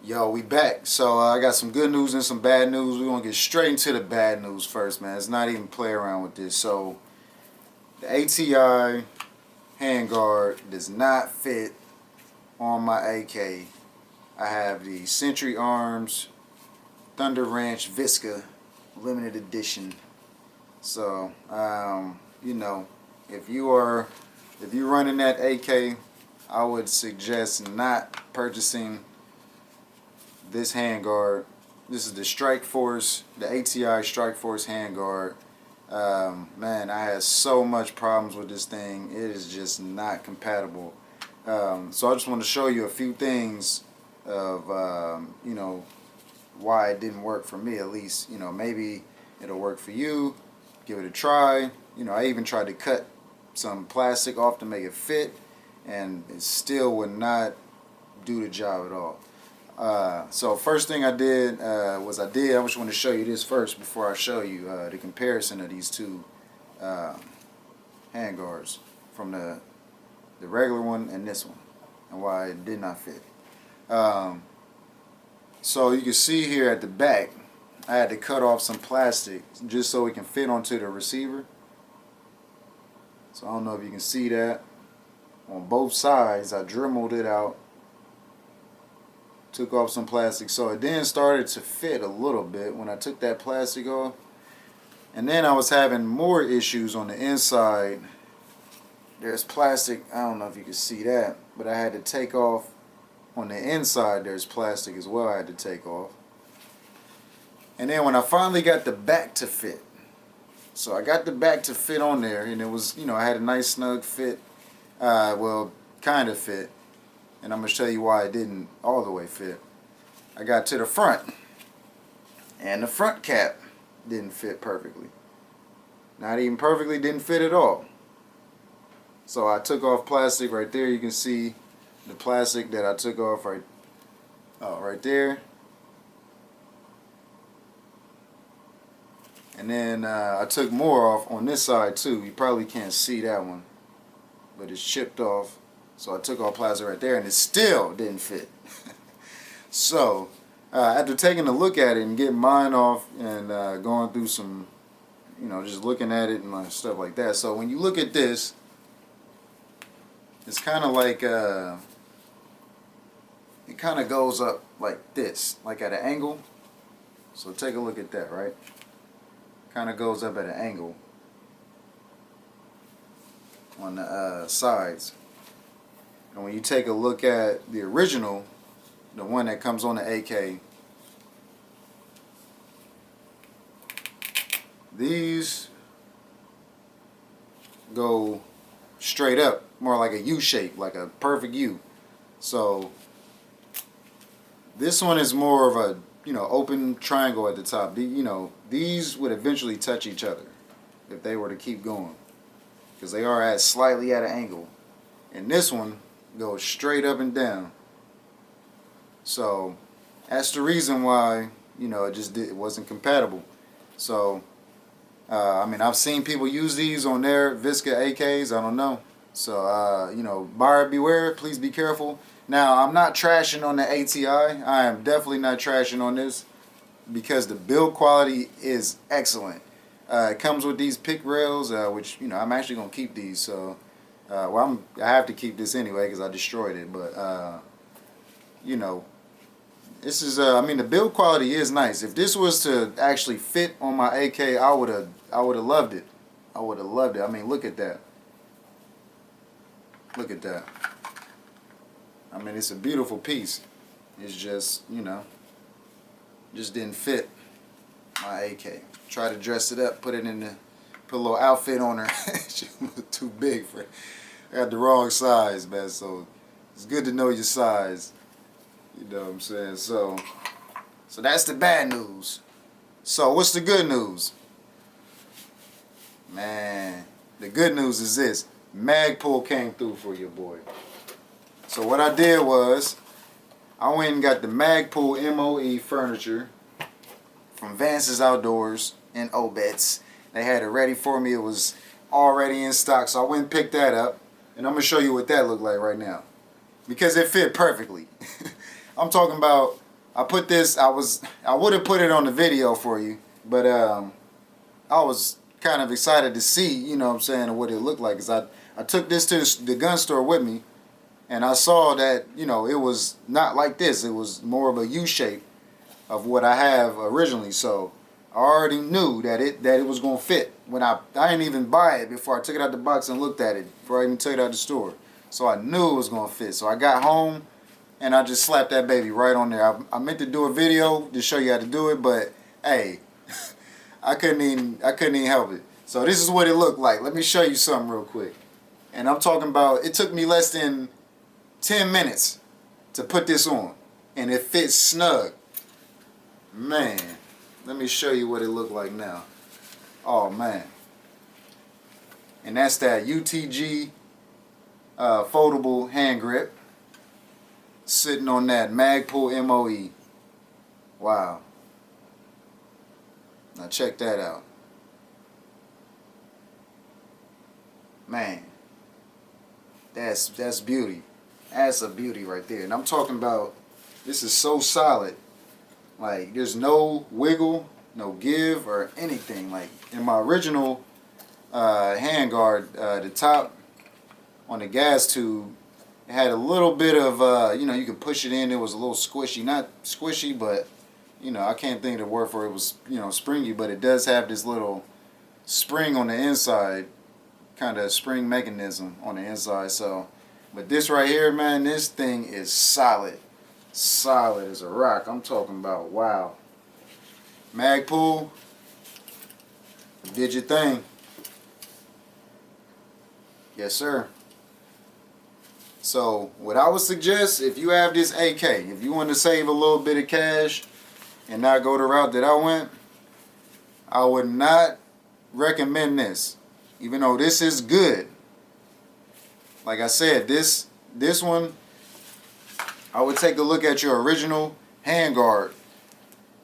Yo, we back. So I got some good news and some bad news. We're gonna get straight into the bad news first, man. It's not even play around with this. So the ATI handguard does not fit on my AK. I have the Century Arms Thunder Ranch VSKA limited edition. So if you're running that AK, I would suggest not purchasing this handguard. This is the Strike Force, the ATI Strike Force handguard. Man, I had so much problems with this thing. It is just not compatible. So I just want to show you a few things of why it didn't work for me. At least maybe it'll work for you. Give it a try. I even tried to cut some plastic off to make it fit, and it still would not do the job at all. So first thing I did I just want to show you this first before I show you the comparison of these two handguards from the regular one and this one, and why it did not fit. So you can see here at the back, I had to cut off some plastic just so it can fit onto the receiver. So I don't know if you can see that. On both sides, I dremeled it out. Took off some plastic, so it then started to fit a little bit when I took that plastic off. And then I was having more issues on the inside. There's plastic, I don't know if you can see that, but I had to take off on the inside. There's plastic as well I had to take off. And then when I finally got the back to fit, so I got the back to fit on there, and it was, I had a nice snug fit, well, kind of fit. And I'm going to show you why it didn't all the way fit. I got to the front, and the front cap didn't fit perfectly. Not even perfectly, didn't fit at all. So I took off plastic right there. You can see the plastic that I took off right there. And then I took more off on this side too. You probably can't see that one, but it's chipped off. So I took off plastic right there, and it still didn't fit. So after taking a look at it and getting mine off and going through some, just looking at it and stuff like that. So when you look at this, it's kind of like it kind of goes up like this, like at an angle. So take a look at that, right? Kind of goes up at an angle on the sides. And when you take a look at the original, the one that comes on the AK, these go straight up, more like a U shape, like a perfect U. So this one is more of a open triangle at the top. These would eventually touch each other if they were to keep going, because they are slightly at an angle. And this one goes straight up and down. So that's the reason why it wasn't compatible. So I've seen people use these on their VSKA AKs. I don't know. So buyer beware. Please be careful. Now, I'm not trashing on the ATI. I am definitely not trashing on this, because the build quality is excellent. It comes with these pick rails, which I'm actually gonna keep these. So. I have to keep this anyway because I destroyed it, but this is the build quality is nice. If this was to actually fit on my AK, I would have loved it. I would have loved it. I mean, look at that. Look at that. I mean, it's a beautiful piece. It's just just didn't fit my AK. Try to dress it up, put a little outfit on her. She was too big for it. I got the wrong size, man. So it's good to know your size. You know what I'm saying? So that's the bad news. So what's the good news? Man, the good news is this. Magpul came through for your boy. So what I did was, I went and got the Magpul Moe Furniture from Vance's Outdoors in Obetz. They had it ready for me. It was already in stock, so I went and picked that up. And I'm going to show you what that looked like right now, because it fit perfectly. I'm talking about I put this. I would have put it on the video for you, but I was kind of excited to see, you know what I'm saying, what it looked like. Cause I took this to the gun store with me, and I saw that, you know, it was not like this. It was more of a U shape of what I have originally. So I already knew that it was gonna fit. When I didn't even buy it before I took it out the box and looked at it before I even took it out the store. So I knew it was gonna fit. So I got home and I just slapped that baby right on there. I meant to do a video to show you how to do it, but hey, I couldn't even help it. So this is what it looked like. Let me show you something real quick. And I'm talking about, it took me less than 10 minutes to put this on, and it fits snug. Man, let me show you what it looked like now. Oh man. And that's that UTG foldable hand grip sitting on that Magpul Moe. Wow. Now check that out. Man, that's beauty. That's a beauty right there. And I'm talking about, this is so solid. Like, there's no wiggle, no give, or anything. Like, in my original Handguard, the top on the gas tube, it had a little bit of, you know, you could push it in. It was a little squishy. Not squishy, but, you know, I can't think of the word for it. It was, you know, springy, but it does have this little spring on the inside, kind of spring mechanism on the inside. So, but this right here, man, this thing is solid. Solid as a rock. I'm talking about, wow. Magpul, did your thing. Yes, sir. So, what I would suggest, if you have this AK, if you want to save a little bit of cash and not go the route that I went, I would not recommend this. Even though this is good. Like I said, this one, I would take a look at your original Handguard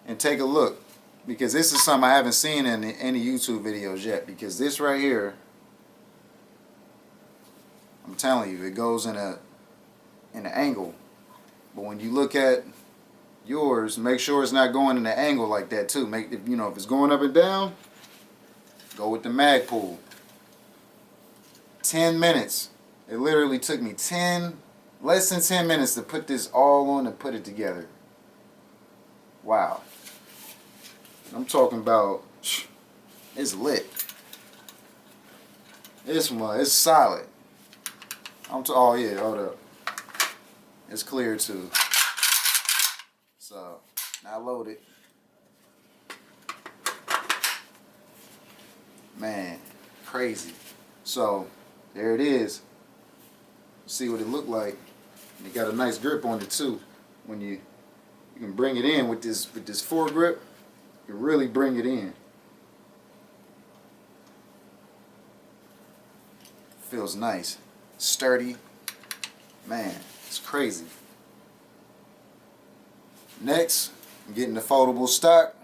and take a look, because this is something I haven't seen in any YouTube videos yet. Because this right here, I'm telling you, it goes in an angle. But when you look at yours, make sure it's not going in an angle like that too. You know, if it's going up and down, go with the Magpul. 10 minutes. It literally took me less than 10 minutes to put this all on and put it together. Wow. I'm talking about, it's lit. This one, it's solid. Oh yeah, hold up. It's clear too. So, now load it. Man, crazy. So, there it is. See what it looked like. And it got a nice grip on it too. When you can bring it in with this foregrip, you really bring it in. Feels nice, sturdy. Man, it's crazy. Next, I'm getting the foldable stock.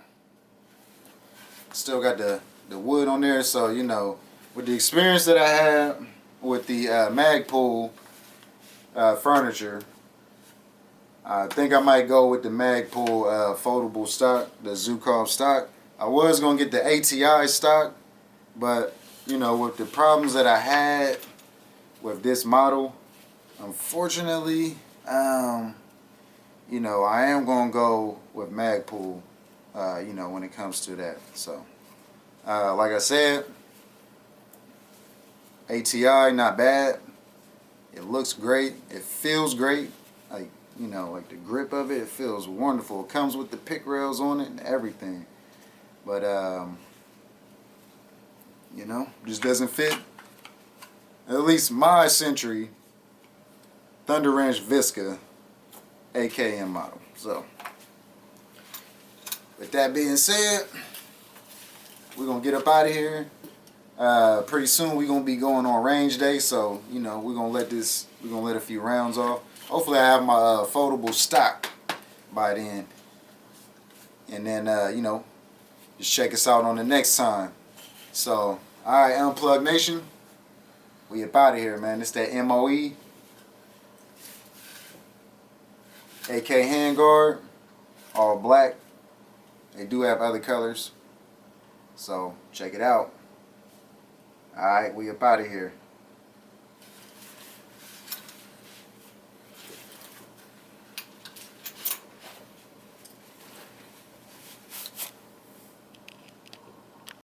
Still got the wood on there, so you know, with the experience that I had with the Magpul Furniture, I think I might go with the Magpul foldable stock, the Zukov stock. I was gonna get the ATI stock, but you know, with the problems that I had with this model, unfortunately, you know, I am gonna go with Magpul, you know, when it comes to that. So, like I said, ATI, not bad. It looks great. It feels great. Like, you know, like the grip of it, it feels wonderful. It comes with the pick rails on it and everything. But, you know, just doesn't fit. At least my Century Thunder Ranch VSKA AKM model. So, with that being said, we're going to get up out of here. Pretty soon we're going to be going on range day, so you know, we're going to let a few rounds off. Hopefully I have my foldable stock by then, and then you know, just check us out on the next time. So, alright, Unplugged Nation, we up out of here, man. It's that MOE AK Handguard all black. They do have other colors, so check it out. Alright, we up out of here.